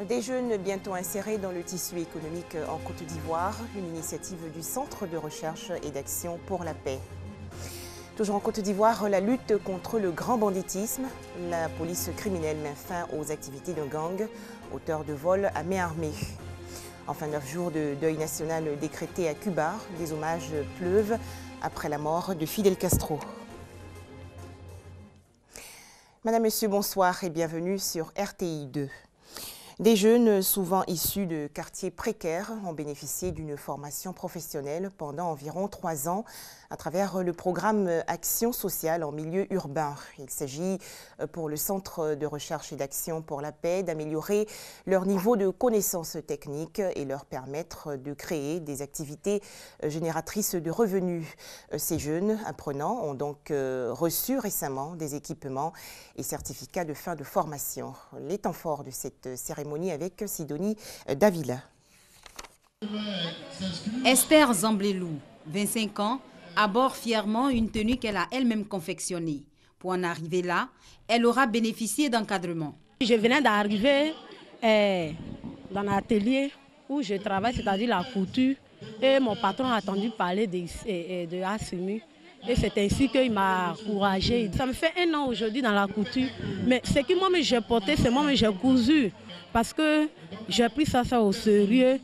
Des jeunes bientôt insérés dans le tissu économique en Côte d'Ivoire, une initiative du Centre de recherche et d'action pour la paix. Toujours en Côte d'Ivoire, la lutte contre le grand banditisme. La police criminelle met fin aux activités d'un gang, auteur de vol à main armée. Enfin, 9 jours de deuil national décrété à Cuba. Des hommages pleuvent après la mort de Fidel Castro. Madame, Monsieur, bonsoir et bienvenue sur RTI 2. Des jeunes, souvent issus de quartiers précaires, ont bénéficié d'une formation professionnelle pendant environ 3 ans à travers le programme Action sociale en milieu urbain. Il s'agit pour le Centre de recherche et d'action pour la paix d'améliorer leur niveau de connaissances techniques et leur permettre de créer des activités génératrices de revenus. Ces jeunes apprenants ont donc reçu récemment des équipements et certificats de fin de formation. Les temps forts de cette cérémonie avec Sidonie Davila. Esther Zamblelou, 25 ans, aborde fièrement une tenue qu'elle a elle-même confectionnée. Pour en arriver là, elle aura bénéficié d'encadrement. Je venais d'arriver dans l'atelier où je travaille, c'est-à-dire la couture, et mon patron a entendu parler de ASMU. Et c'est ainsi qu'il m'a encouragée. Ça me fait 1 an aujourd'hui dans la couture. Mais ce que moi j'ai porté, c'est moi j'ai cousu. Parce que j'ai pris ça au sérieux.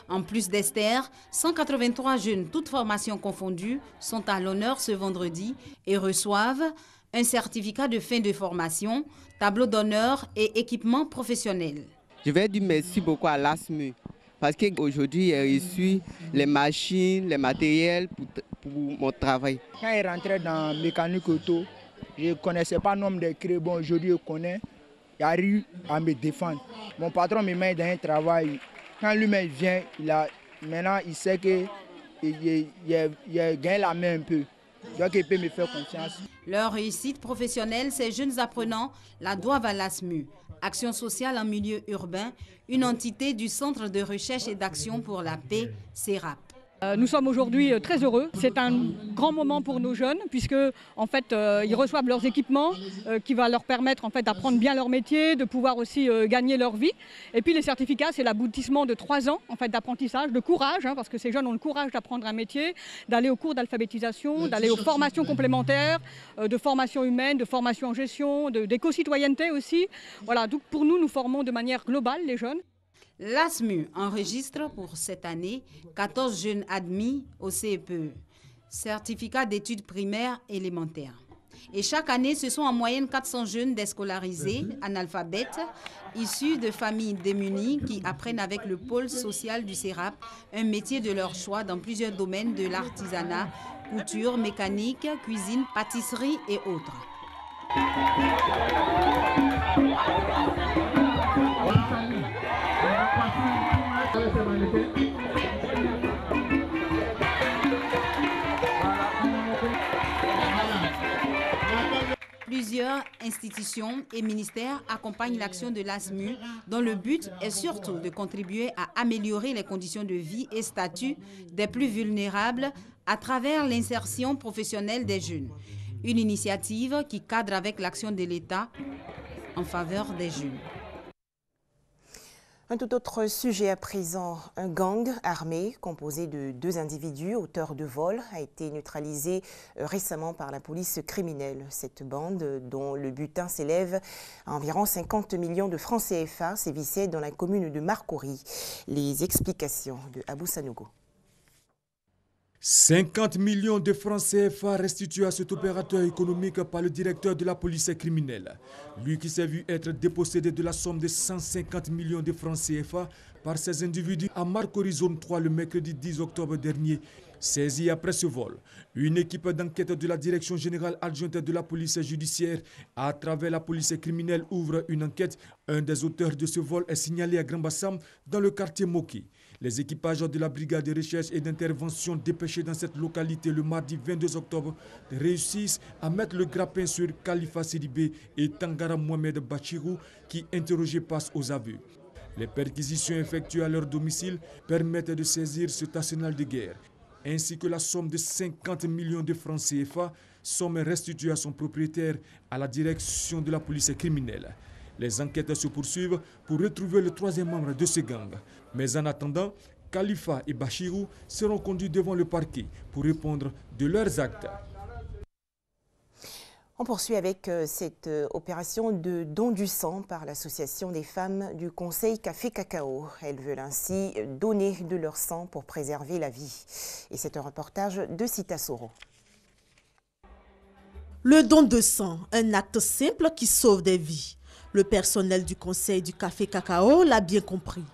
En plus d'Esther, 183 jeunes, toutes formations confondues, sont à l'honneur ce vendredi et reçoivent un certificat de fin de formation, tableau d'honneur et équipement professionnel. Je vais dire merci beaucoup à l'ASMU parce qu'aujourd'hui, j'ai reçu les machines, les matériels pour mon travail. Quand je rentrais dans mécanique auto, je ne connaissais pas le nom des créés. Bon, aujourd'hui, je connais. J'arrive à me défendre. Mon patron me met dans un travail. Quand lui-même vient, maintenant il sait qu'il gagne la main un peu. Donc il peut me faire confiance. Leur réussite professionnelle, ces jeunes apprenants la doivent à l'ASMU, Action sociale en milieu urbain, une entité du Centre de recherche et d'action pour la paix, CERAP. Nous sommes aujourd'hui très heureux. C'est un grand moment pour nos jeunes puisque en fait, ils reçoivent leurs équipements qui va leur permettre en fait, d'apprendre bien leur métier, de pouvoir aussi gagner leur vie. Et puis les certificats, c'est l'aboutissement de 3 ans en fait, d'apprentissage, de courage, parce que ces jeunes ont le courage d'apprendre un métier, d'aller aux cours d'alphabétisation, d'aller aux formations complémentaires, de formation humaine, de formation en gestion, d'éco-citoyenneté aussi. Voilà, donc pour nous, nous formons de manière globale les jeunes. L'ASMU enregistre pour cette année 14 jeunes admis au CEPE, certificat d'études primaires élémentaires. Et chaque année, ce sont en moyenne 400 jeunes déscolarisés, analphabètes, issus de familles démunies qui apprennent avec le pôle social du CERAP un métier de leur choix dans plusieurs domaines de l'artisanat, couture, mécanique, cuisine, pâtisserie et autres. Plusieurs institutions et ministères accompagnent l'action de l'ASMU dont le but est surtout de contribuer à améliorer les conditions de vie et statut des plus vulnérables à travers l'insertion professionnelle des jeunes. Une initiative qui cadre avec l'action de l'État en faveur des jeunes. Un tout autre sujet à présent, un gang armé composé de 2 individus auteurs de vol a été neutralisé récemment par la police criminelle. Cette bande, dont le butin s'élève à environ 50 millions de francs CFA, sévissait dans la commune de Marcory. Les explications de Abou Sanogo. 50 millions de francs CFA restitués à cet opérateur économique par le directeur de la police criminelle. Lui qui s'est vu être dépossédé de la somme de 150 millions de francs CFA par ces individus à Marcory zone 3 le mercredi 10 octobre dernier. Saisi après ce vol, une équipe d'enquête de la direction générale adjointe de la police judiciaire à travers la police criminelle ouvre une enquête. Un des auteurs de ce vol est signalé à Grand Bassam dans le quartier Moki. Les équipages de la brigade de recherche et d'intervention dépêchés dans cette localité le mardi 22 octobre réussissent à mettre le grappin sur Khalifa Sidibé et Tangara Mohamed Bachirou qui, interrogés, passent aux aveux. Les perquisitions effectuées à leur domicile permettent de saisir cet arsenal de guerre, ainsi que la somme de 50 millions de francs CFA, somme restituée à son propriétaire à la direction de la police criminelle. Les enquêtes se poursuivent pour retrouver le troisième membre de ce gang. Mais en attendant, Khalifa et Bachirou seront conduits devant le parquet pour répondre de leurs actes. On poursuit avec cette opération de don du sang par l'association des femmes du Conseil Café Cacao. Elles veulent ainsi donner de leur sang pour préserver la vie. Et c'est un reportage de Sita Soro. Le don de sang, un acte simple qui sauve des vies. Le personnel du Conseil du Café Cacao l'a bien compris.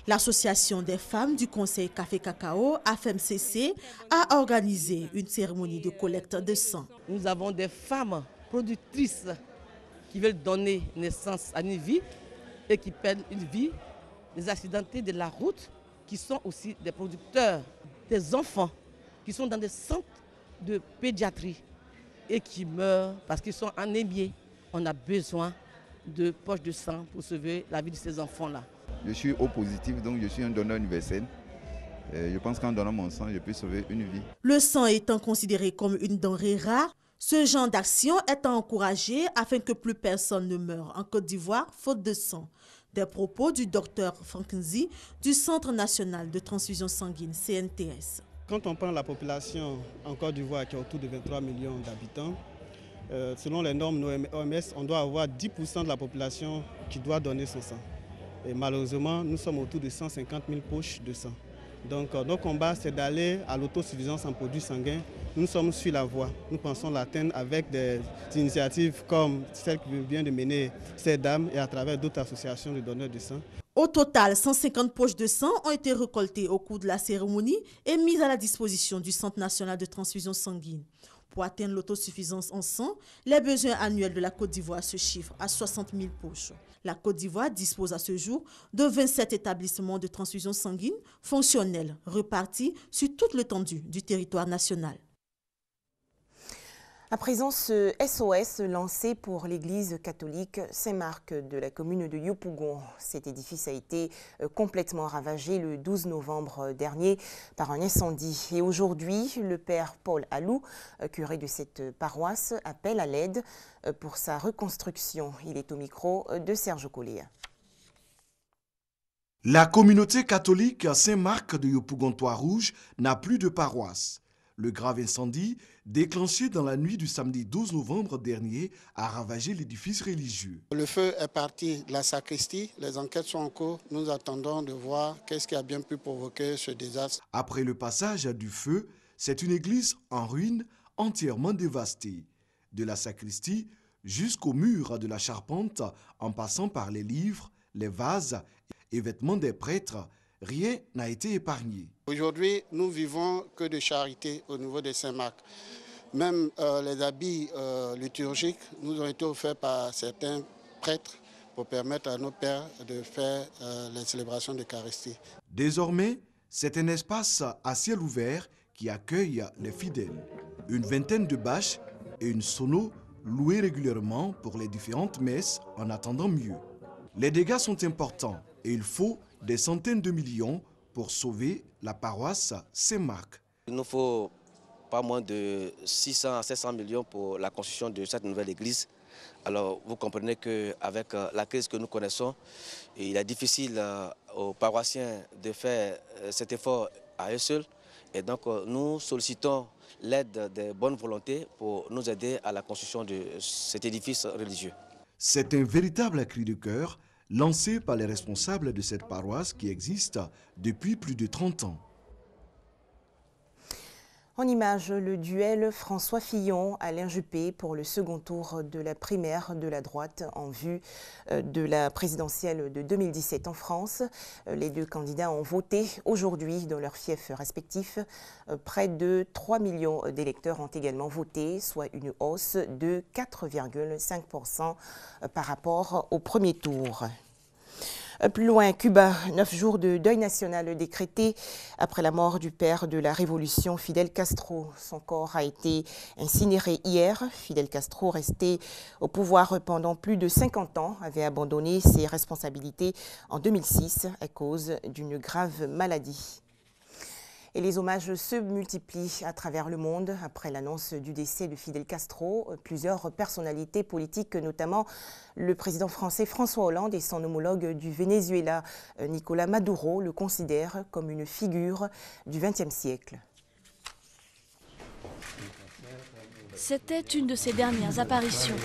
L'association des femmes du Conseil Café Cacao, AFMCC, a organisé une cérémonie de collecte de sang. Nous avons des femmes productrices qui veulent donner naissance à une vie et qui perdent une vie, des accidentés de la route, qui sont aussi des producteurs, des enfants qui sont dans des centres de pédiatrie et qui meurent parce qu'ils sont anémiés. On a besoin de poches de sang pour sauver la vie de ces enfants-là. Je suis O positif, donc je suis un donneur universel. Je pense qu'en donnant mon sang, je peux sauver une vie. Le sang étant considéré comme une denrée rare, ce genre d'action est à encourager afin que plus personne ne meure en Côte d'Ivoire faute de sang. Des propos du docteur Frankenzi du Centre national de transfusion sanguine, CNTS. Quand on prend la population en Côte d'Ivoire qui est autour de 23 millions d'habitants, selon les normes OMS, on doit avoir 10% de la population qui doit donner son sang. Et malheureusement, nous sommes autour de 150 000 poches de sang. Donc notre combat, c'est d'aller à l'autosuffisance en produits sanguins. Nous sommes sur la voie. Nous pensons l'atteindre avec des initiatives comme celle que vient de mener ces dames et à travers d'autres associations de donneurs de sang. Au total, 150 poches de sang ont été récoltées au cours de la cérémonie et mises à la disposition du Centre national de transfusion sanguine. Pour atteindre l'autosuffisance en sang, les besoins annuels de la Côte d'Ivoire se chiffrent à 60 000 poches. La Côte d'Ivoire dispose à ce jour de 27 établissements de transfusion sanguine fonctionnels repartis sur toute l'étendue du territoire national. À présent, ce SOS lancé pour l'église catholique Saint-Marc de la commune de Yopougon. Cet édifice a été complètement ravagé le 12 novembre dernier par un incendie. Et aujourd'hui, le père Paul Alou, curé de cette paroisse, appelle à l'aide pour sa reconstruction. Il est au micro de Serge Collet. La communauté catholique Saint-Marc de Yopougon-Trois-Rouges n'a plus de paroisse. Le grave incendie, déclenché dans la nuit du samedi 12 novembre dernier, a ravagé l'édifice religieux. Le feu est parti de la sacristie, les enquêtes sont en cours. Nous attendons de voir qu'est-ce qui a bien pu provoquer ce désastre. Après le passage du feu, c'est une église en ruine, entièrement dévastée. De la sacristie jusqu'au mur de la charpente, en passant par les livres, les vases et vêtements des prêtres, rien n'a été épargné. Aujourd'hui, nous vivons que de charité au niveau de Saint-Marc. Même les habits liturgiques nous ont été offerts par certains prêtres pour permettre à nos pères de faire les célébrations d'Eucharistie. Désormais, c'est un espace à ciel ouvert qui accueille les fidèles. Une vingtaine de bâches et une sono louées régulièrement pour les différentes messes en attendant mieux. Les dégâts sont importants et il faut des centaines de millions pour sauver la paroisse Saint-Marc. Il nous faut pas moins de 600 à 700 millions pour la construction de cette nouvelle église. Alors vous comprenez qu'avec la crise que nous connaissons, il est difficile aux paroissiens de faire cet effort à eux seuls. Et donc nous sollicitons l'aide des bonnes volontés pour nous aider à la construction de cet édifice religieux. C'est un véritable cri de cœur lancé par les responsables de cette paroisse qui existe depuis plus de 30 ans. En image, le duel François Fillon-Alain Juppé pour le second tour de la primaire de la droite en vue de la présidentielle de 2017 en France. Les deux candidats ont voté aujourd'hui dans leurs fiefs respectifs. Près de 3 millions d'électeurs ont également voté, soit une hausse de 4,5% par rapport au premier tour. Plus loin, Cuba, 9 jours de deuil national décrété après la mort du père de la révolution, Fidel Castro. Son corps a été incinéré hier. Fidel Castro, resté au pouvoir pendant plus de 50 ans, avait abandonné ses responsabilités en 2006 à cause d'une grave maladie. Et les hommages se multiplient à travers le monde. Après l'annonce du décès de Fidel Castro, plusieurs personnalités politiques, notamment le président français François Hollande et son homologue du Venezuela, Nicolás Maduro, le considèrent comme une figure du XXe siècle. C'était une de ses dernières apparitions,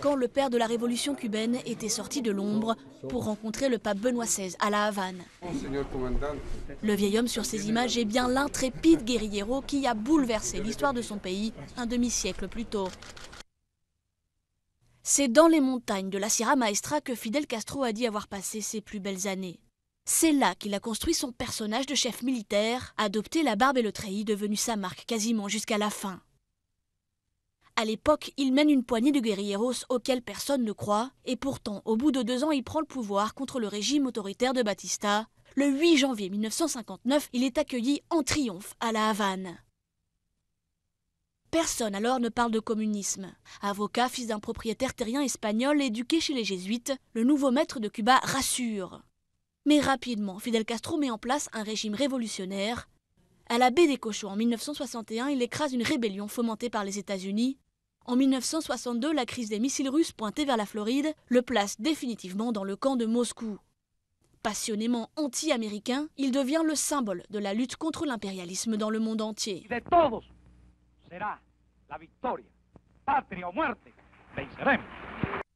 quand le père de la révolution cubaine était sorti de l'ombre pour rencontrer le pape Benoît XVI à La Havane. Le vieil homme sur ces images est bien l'intrépide guérillero qui a bouleversé l'histoire de son pays un demi-siècle plus tôt. C'est dans les montagnes de la Sierra Maestra que Fidel Castro a dit avoir passé ses plus belles années. C'est là qu'il a construit son personnage de chef militaire, adopté la barbe et le treillis, devenu sa marque quasiment jusqu'à la fin. À l'époque, il mène une poignée de guérilleros auxquels personne ne croit, et pourtant, au bout de 2 ans, il prend le pouvoir contre le régime autoritaire de Batista. Le 8 janvier 1959, il est accueilli en triomphe à La Havane. Personne alors ne parle de communisme. Avocat, fils d'un propriétaire terrien espagnol éduqué chez les jésuites, le nouveau maître de Cuba rassure. Mais rapidement, Fidel Castro met en place un régime révolutionnaire. À la baie des Cochons en 1961, il écrase une rébellion fomentée par les États-Unis. En 1962, la crise des missiles russes pointés vers la Floride le place définitivement dans le camp de Moscou. Passionnément anti-américain, il devient le symbole de la lutte contre l'impérialisme dans le monde entier.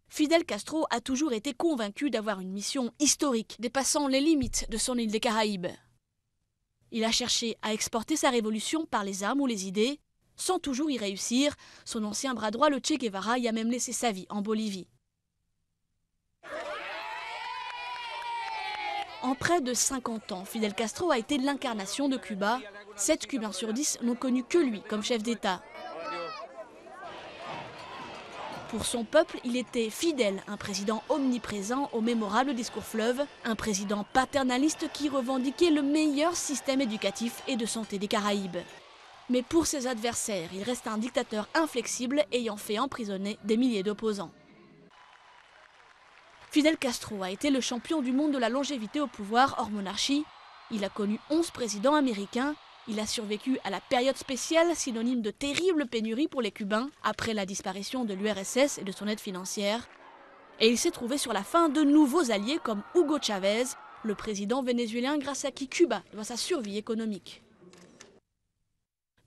Fidel Castro a toujours été convaincu d'avoir une mission historique dépassant les limites de son île des Caraïbes. Il a cherché à exporter sa révolution par les armes ou les idées, sans toujours y réussir. Son ancien bras droit, le Che Guevara, y a même laissé sa vie en Bolivie. En près de 50 ans, Fidel Castro a été l'incarnation de Cuba. 7 Cubains sur 10 n'ont connu que lui comme chef d'État. Pour son peuple, il était fidèle, un président omniprésent au mémorable discours fleuve, un président paternaliste qui revendiquait le meilleur système éducatif et de santé des Caraïbes. Mais pour ses adversaires, il reste un dictateur inflexible ayant fait emprisonner des milliers d'opposants. Fidel Castro a été le champion du monde de la longévité au pouvoir hors monarchie. Il a connu 11 présidents américains. Il a survécu à la période spéciale, synonyme de terrible pénurie pour les Cubains, après la disparition de l'URSS et de son aide financière. Et il s'est trouvé sur la fin de nouveaux alliés comme Hugo Chavez, le président vénézuélien grâce à qui Cuba doit sa survie économique.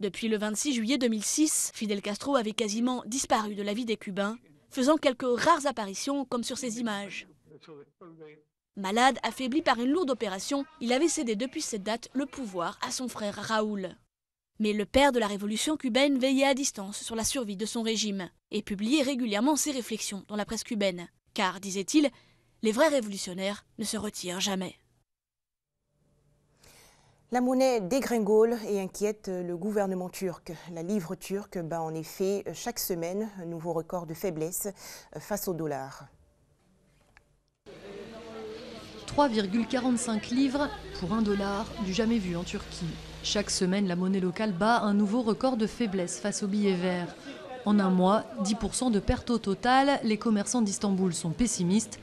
Depuis le 26 juillet 2006, Fidel Castro avait quasiment disparu de la vie des Cubains, faisant quelques rares apparitions comme sur ces images. Malade, affaibli par une lourde opération, il avait cédé depuis cette date le pouvoir à son frère Raoul. Mais le père de la révolution cubaine veillait à distance sur la survie de son régime et publiait régulièrement ses réflexions dans la presse cubaine. Car, disait-il, les vrais révolutionnaires ne se retirent jamais. La monnaie dégringole et inquiète le gouvernement turc. La livre turque bat en effet chaque semaine un nouveau record de faiblesse face au dollar. 3,45 livres pour $1, du jamais vu en Turquie. Chaque semaine, la monnaie locale bat un nouveau record de faiblesse face au billet vert. En un mois, 10% de perte au total, les commerçants d'Istanbul sont pessimistes.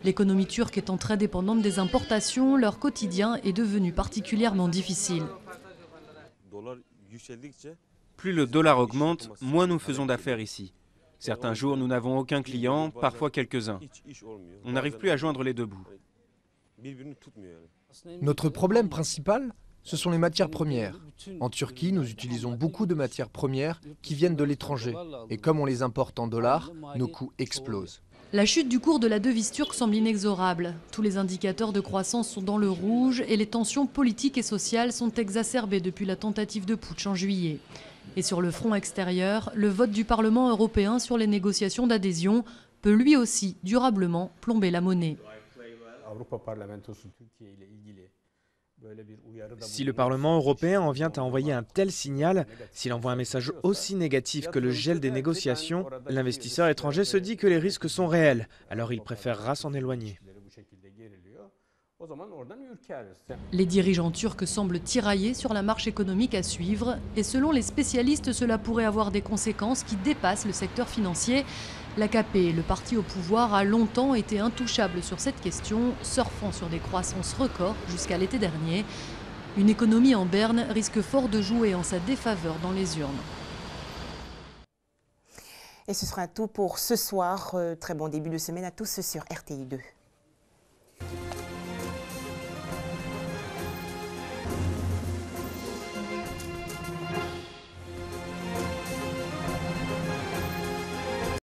L'économie turque étant très dépendante des importations, leur quotidien est devenu particulièrement difficile. Plus le dollar augmente, moins nous faisons d'affaires ici. Certains jours, nous n'avons aucun client, parfois quelques-uns. On n'arrive plus à joindre les deux bouts. Notre problème principal, ce sont les matières premières. En Turquie, nous utilisons beaucoup de matières premières qui viennent de l'étranger. Et comme on les importe en dollars, nos coûts explosent. La chute du cours de la devise turque semble inexorable. Tous les indicateurs de croissance sont dans le rouge et les tensions politiques et sociales sont exacerbées depuis la tentative de putsch en juillet. Et sur le front extérieur, le vote du Parlement européen sur les négociations d'adhésion peut lui aussi durablement plomber la monnaie. Si le Parlement européen en vient à envoyer un tel signal, s'il envoie un message aussi négatif que le gel des négociations, l'investisseur étranger se dit que les risques sont réels, alors il préférera s'en éloigner. Les dirigeants turcs semblent tiraillés sur la marche économique à suivre et selon les spécialistes, cela pourrait avoir des conséquences qui dépassent le secteur financier. L'AKP, le parti au pouvoir, a longtemps été intouchable sur cette question, surfant sur des croissances records jusqu'à l'été dernier. Une économie en berne risque fort de jouer en sa défaveur dans les urnes. Et ce sera tout pour ce soir. Très bon début de semaine à tous sur RTI2.